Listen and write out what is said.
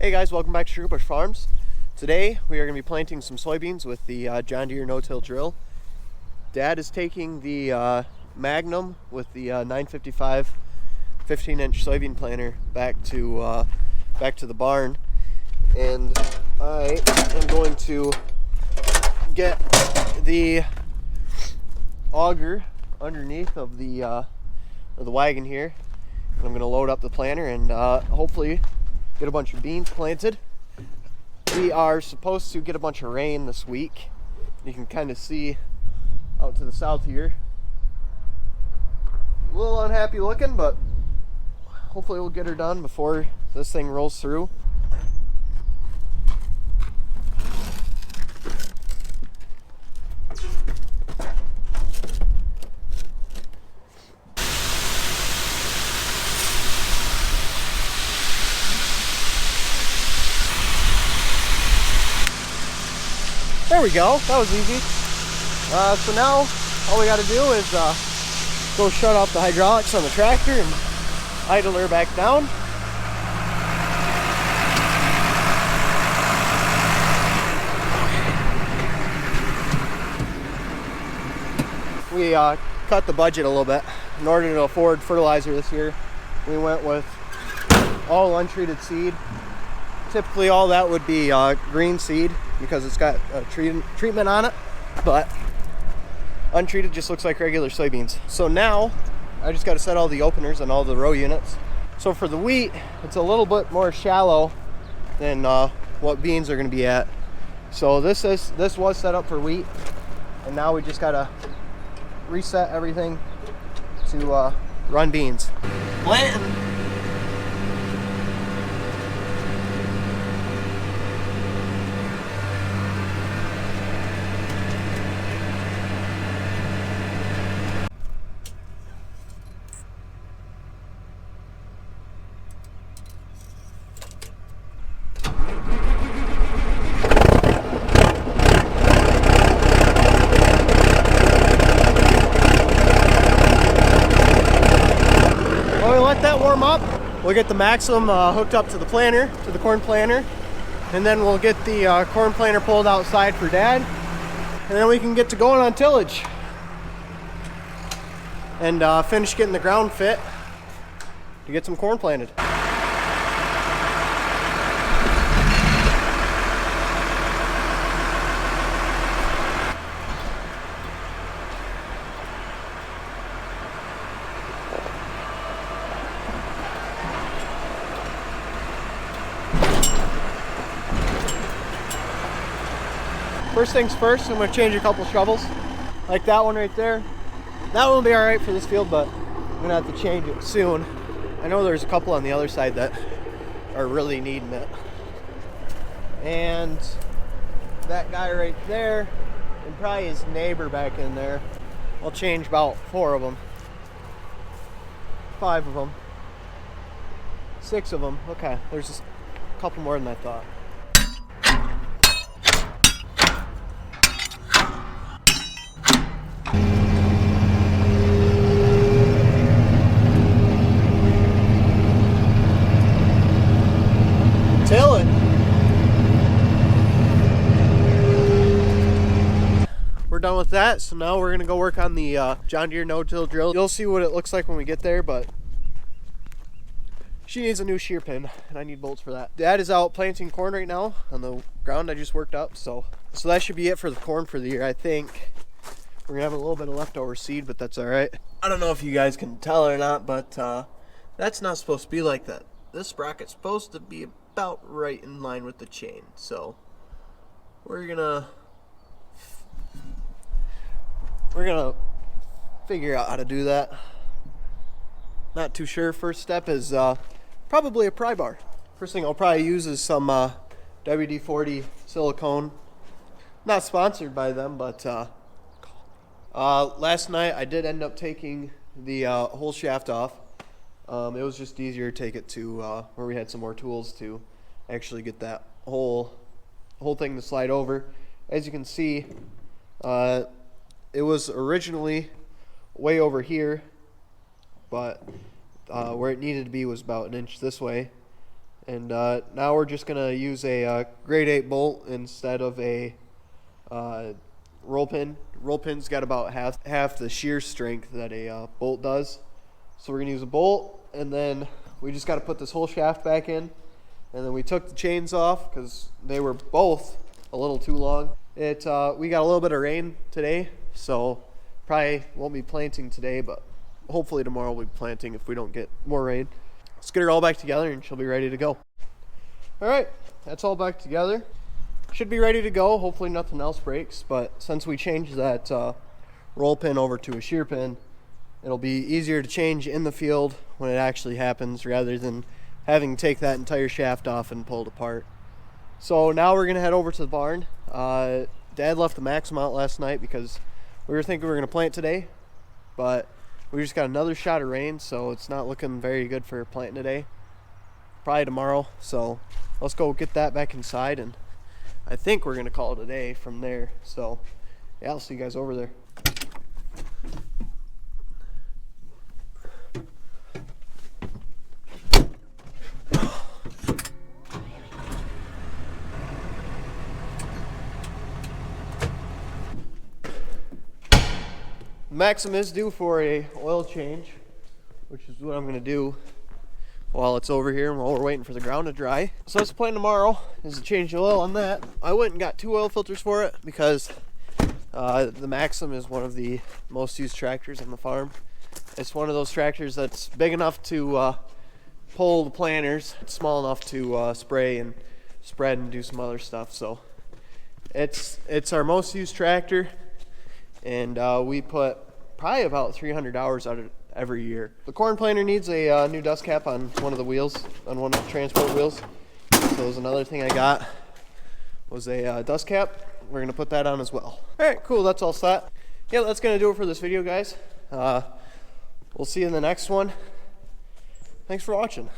Hey guys, welcome back to Sugarbush Farms. Today we are going to be planting some soybeans with the John Deere no-till drill. Dad is taking the Magnum with the 955 15-inch soybean planter back to the barn, and I am going to get the auger underneath of the wagon here. I'm going to load up the planter and hopefully get a bunch of beans planted. We are supposed to get a bunch of rain this week. You can kind of see out to the south here. A little unhappy looking, but hopefully we'll get her done before this thing rolls through. There we go, that was easy. So now all we got to do is go shut off the hydraulics on the tractor and idle her back down. We cut the budget a little bit. In order to afford fertilizer this year, we went with all untreated seed. Typically all that would be green seed because it's got a treatment on it, but untreated just looks like regular soybeans. So now I just got to set all the openers on all the row units. So for the wheat, it's a little bit more shallow than what beans are going to be at. So this was set up for wheat, and now we just got to reset everything to run beans. Planting. That warm up, we'll get the Maxim hooked up to the planter, to the corn planter, and then we'll get the corn planter pulled outside for Dad, and then we can get to going on tillage and finish getting the ground fit to get some corn planted. First things first, I'm going to change a couple shovels, like that one right there. That one will be alright for this field, but I'm going to have to change it soon. I know there's a couple on the other side that are really needing it. And that guy right there, and probably his neighbor back in there. I'll change about 4 of them. 5 of them. 6 of them. Okay, there's just a couple more than I thought. Till it. We're done with that, so now we're gonna go work on the John Deere no-till drill. You'll see what it looks like when we get there, but she needs a new shear pin, and I need bolts for that. Dad is out planting corn right now on the ground I just worked up, so that should be it for the corn for the year. I think we're gonna have a little bit of leftover seed, but that's all right. I don't know if you guys can tell or not, but that's not supposed to be like that. This sprocket's supposed to be about right in line with the chain, so we're gonna figure out how to do that. Not too sure. First step is probably a pry bar. First thing I'll probably use is some WD-40 silicone. Not sponsored by them, but last night I did end up taking the whole shaft off. It was just easier to take it to where we had some more tools to actually get that whole thing to slide over. As you can see, it was originally way over here, but where it needed to be was about an inch this way. And now we're just gonna use a grade 8 bolt instead of a roll pin. Roll pin's got about half the shear strength that a bolt does. So we're gonna use a bolt, and then we just got to put this whole shaft back in. And then we took the chains off because they were both a little too long. We got a little bit of rain today, so probably won't be planting today, but hopefully tomorrow we'll be planting if we don't get more rain. Let's get her all back together and she'll be ready to go. All right, that's all back together. Should be ready to go. Hopefully nothing else breaks, but since we changed that roll pin over to a shear pin, it'll be easier to change in the field when it actually happens rather than having to take that entire shaft off and pull it apart. So now we're gonna head over to the barn. Dad left the Maxim out last night because we were thinking we were gonna plant today, but we just got another shot of rain, so it's not looking very good for planting today. Probably tomorrow, so let's go get that back inside, and I think we're gonna call it a day from there. So yeah, I'll see you guys over there. Maxim is due for a oil change, which is what I'm going to do while it's over here and while we're waiting for the ground to dry. So that's the plan tomorrow, is to change the oil on that. I went and got 2 oil filters for it because the Maxim is one of the most used tractors on the farm. It's one of those tractors that's big enough to pull the planters. It's small enough to spray and spread and do some other stuff. So it's our most used tractor. And we put probably about 300 hours out of it every year. The corn planter needs a new dust cap on one of the wheels, on one of the transport wheels. So there's another thing I got was a dust cap. We're gonna put that on as well. All right, cool, that's all set. Yeah, that's gonna do it for this video, guys. We'll see you in the next one. Thanks for watching.